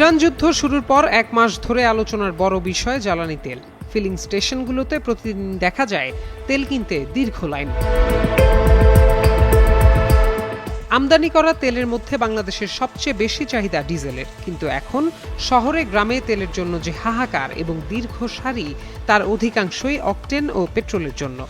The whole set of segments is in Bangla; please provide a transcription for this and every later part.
ইরান যুদ্ধ শুরুর পর 1 মাস ধরে আলোচনার বড় বিষয় জ্বালানি তেল। ফিলিং স্টেশনগুলোতে প্রতিদিন দেখা যায় তেল কিনতে দীর্ঘ লাইন। আমদানি করা তেলের মধ্যে বাংলাদেশের সবচেয়ে বেশি চাহিদা ডিজেলের, কিন্তু এখন শহরে গ্রামে তেলের জন্য যে হাহাকার এবং দীর্ঘ সারি, তার অধিকাংশই অকটেন ও পেট্রোলের জন্য।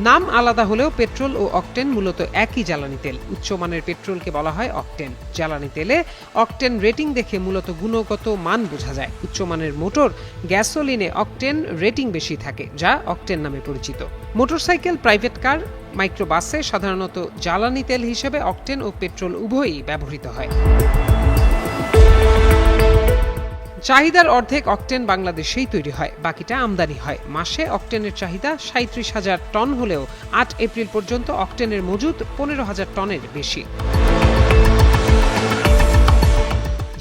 নাম আলাদা হলেও পেট্রোল ও অকটেন মূলত একই জ্বালানি তেল। উচ্চমানের পেট্রোলকে বলা হয় অকটেন। জ্বালানি তেলে অকটেন রেটিং দেখে মূলত গুণগত মান বোঝা যায়। উচ্চমানের মোটর গ্যাসোলিনে অকটেন রেটিং বেশি থাকে, যা অকটেন নামে পরিচিত। মোটরসাইকেল, প্রাইভেট কার, মাইক্রোবাসে সাধারণত জ্বালানি তেল হিসেবে অকটেন ও পেট্রোল উভয়ই ব্যবহৃত হয়। চাহিদার অর্ধেক অকটেন বাংলাদেশেই তৈরি হয়, বাকিটা আমদানি হয়। মাসে অকটেনের চাহিদা 37,000 টন হলেও 8 এপ্রিল পর্যন্ত অকটেনের মজুদ 15,000 টনের বেশি।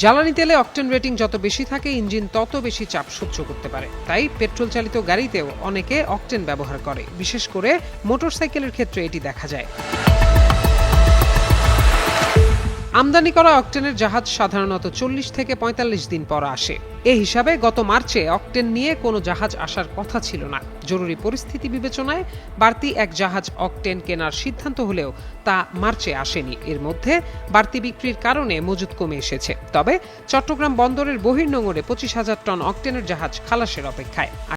জ্বালানি তেলে অকটেন রেটিং যত বেশি থাকে, ইঞ্জিন তত বেশি চাপ সহ্য করতে পারে। তাই পেট্রোল চালিত গাড়িতেও অনেকে অকটেন ব্যবহার করে, বিশেষ করে মোটরসাইকেলের ক্ষেত্রে এটি দেখা যায়। আমদানি করা অকটেনের জাহাজ সাধারণত 40 থেকে 45 দিন পর আসে। এ হিসাবে গত মার্চে অকটেন নিয়ে কোনো জাহাজ আসার কথা ছিল না। জরুরি পরিস্থিতি বিবেচনায় বাড়তি এক জাহাজ অকটেন কেনার সিদ্ধান্ত হলেও তা মার্চে আসেনি। এর মধ্যে বাড়তি বিক্রির কারণে মজুদ কমে এসেছে। তবে চট্টগ্রাম বন্দরের বহির্নোঙরে 25,000 টন অকটেনের জাহাজ খালাসের অপেক্ষায়।